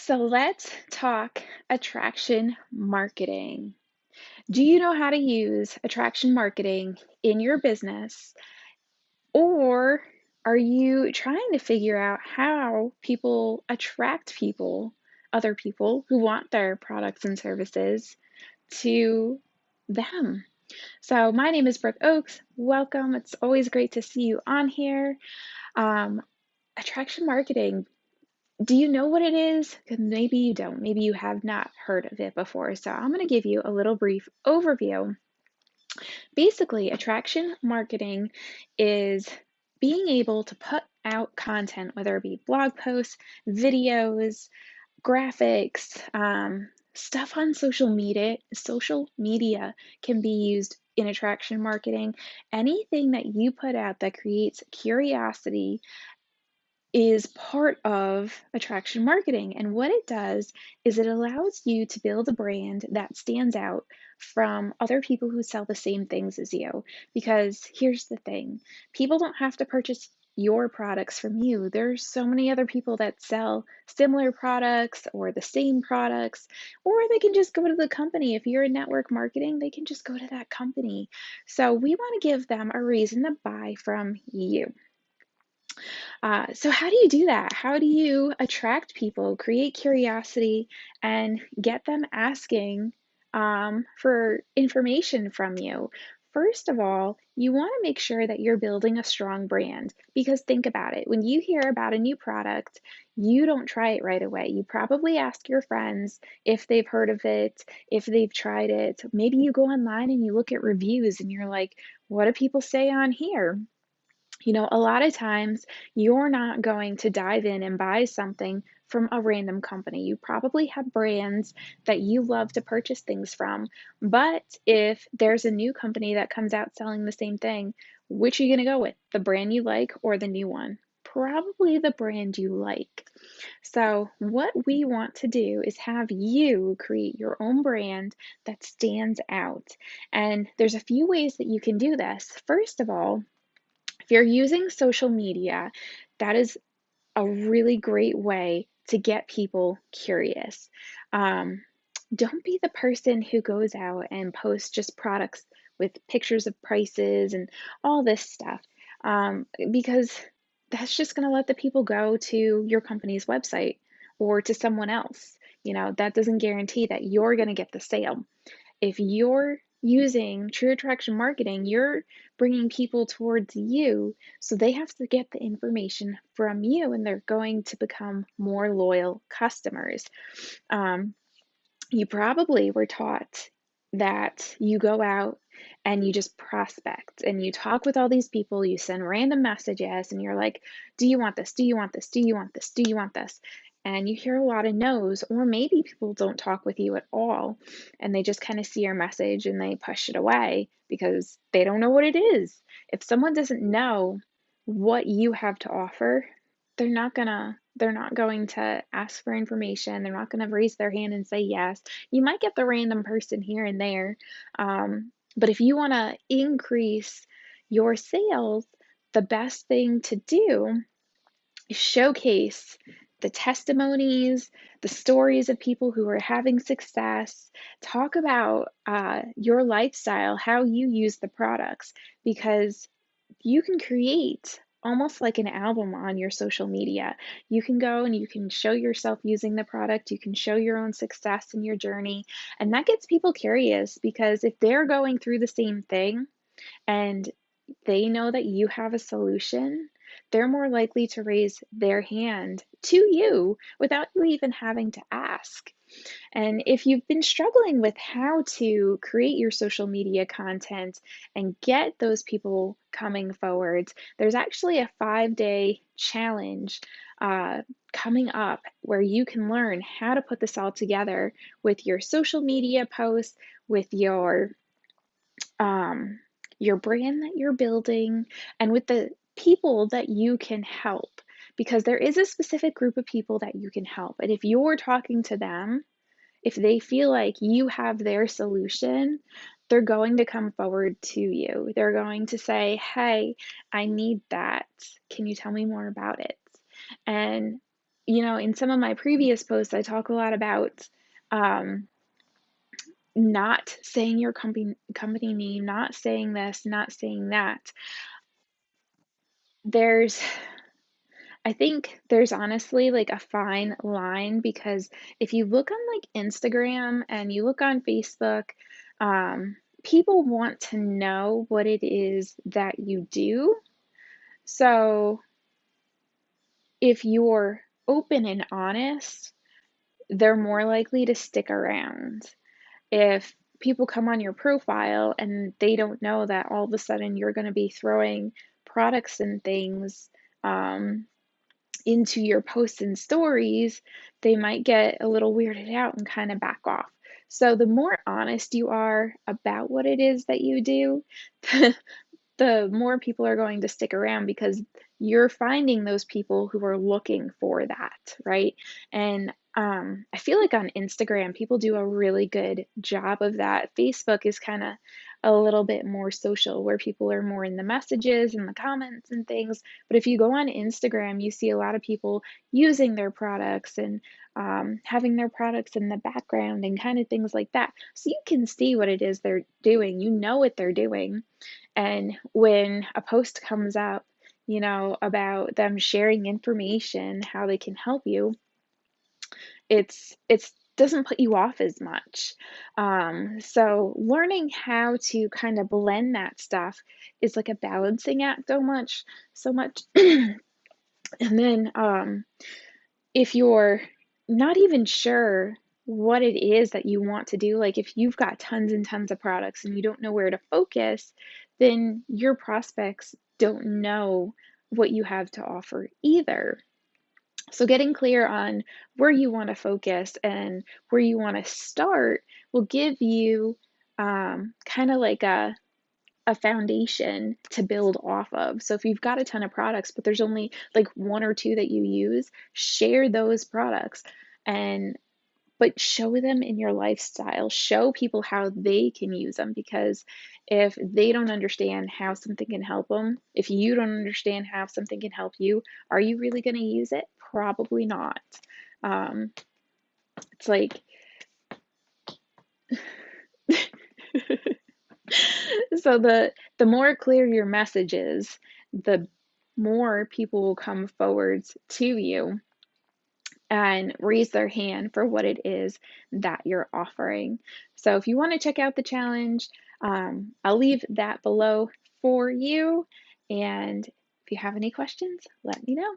So let's talk attraction marketing. Do you know how to use attraction marketing in your business? Or are you trying to figure out how people attract other people who want their products and services to them? So, my name is Brooke Oakes. Welcome. It's always great to see you on here. Um, Attraction marketing, do you know what it is? 'Cause maybe you don't. Maybe you have not heard of it before. So I'm going to give you a little brief overview. Basically, attraction marketing is being able to put out content, whether it be blog posts, videos, graphics, stuff on social media. Social media can be used in attraction marketing. Anything that you put out that creates curiosity is part of attraction marketing. And what it does is it allows you to build a brand that stands out from other people who sell the same things as you. Because here's the thing, people don't have to purchase your products from you. There's so many other people that sell similar products or the same products, or they can just go to the company. If you're in network marketing, they can just go to that company. So we want to give them a reason to buy from you. So, how do you do that? How do you attract people, create curiosity, and get them asking for information from you? First of all, you want to make sure that you're building a strong brand because think about it. When you hear about a new product, you don't try it right away. You probably ask your friends if they've heard of it, if they've tried it. Maybe you go online and you look at reviews and you're like, what do people say on here? A lot of times you're not going to dive in and buy something from a random company. You probably have brands that you love to purchase things from. But if there's a new company that comes out selling the same thing, which are you going to go with? The brand you like or the new one? Probably the brand you like. So, what we want to do is have you create your own brand that stands out. And there's a few ways that you can do this. First of all, if you're using social media, that is a really great way to get people curious. Um, don't be the person who goes out and posts just products with pictures of prices and all this stuff, because that's just going to let the people go to your company's website or to someone else. That doesn't guarantee that you're going to get the sale. If you're using true attraction marketing, you're bringing people towards you, so they have to get the information from you and they're going to become more loyal customers. Um, you probably were taught that you go out and you just prospect and you talk with all these people, you send random messages, and you're like, do you want this? Do you want this? Do you want this? Do you want this? And you hear a lot of no's, or maybe people don't talk with you at all and they just kind of see your message and they push it away because they don't know what it is. If someone doesn't know what you have to offer, they're not going to ask for information. They're not going to raise their hand and say yes. You might get the random person here and there. But if you want to increase your sales, the best thing to do is showcase the testimonies, the stories of people who are having success. Talk about your lifestyle, how you use the products, because you can create almost like an album on your social media. You can go and you can show yourself using the product, you can show your own success in your journey, and that gets people curious because if they're going through the same thing and they know that you have a solution, they're more likely to raise their hand to you without you even having to ask. And if you've been struggling with how to create your social media content and get those people coming forward, there's actually a 5-day challenge coming up where you can learn how to put this all together with your social media posts, with your brand that you're building, and with the people that you can help. Because there is a specific group of people that you can help. And if you're talking to them, if they feel like you have their solution, they're going to come forward to you. They're going to say, hey, I need that. Can you tell me more about it? And in some of my previous posts, I talk a lot about um, not saying your company name, not saying this, not saying that. There's I think there's honestly like a fine line because if you look on like Instagram and you look on Facebook, people want to know what it is that you do. So if you're open and honest, they're more likely to stick around. If people come on your profile and they don't know that all of a sudden you're going to be throwing products and things, um, into your posts and stories, they might get a little weirded out and kind of back off. So the more honest you are about what it is that you do, the more people are going to stick around because you're finding those people who are looking for that, right? And I feel like on Instagram, people do a really good job of that. Facebook is kind of a little bit more social where people are more in the messages and the comments and things. But if you go on Instagram, you see a lot of people using their products and having their products in the background and kind of things like that. So you can see what it is they're doing, you know what they're doing. And when a post comes up, about them sharing information, how they can help you, it's doesn't put you off as much. So learning how to kind of blend that stuff is like a balancing act so much. And then if you're not even sure what it is that you want to do, like if you've got tons and tons of products and you don't know where to focus, then your prospects don't know what you have to offer either. So getting clear on where you want to focus and where you want to start will give you kind of like a foundation to build off of. So if you've got a ton of products, but there's only like one or two that you use, share those products and but show them in your lifestyle. Show people how they can use them because if they don't understand how something can help them, if you don't understand how something can help you, are you really going to use it? Probably not. Um, it's like so the more clear your message is, the more people will come forwards to you and raise their hand for what it is that you're offering. So if you want to check out the challenge, I'll leave that below for you. And if you have any questions, let me know.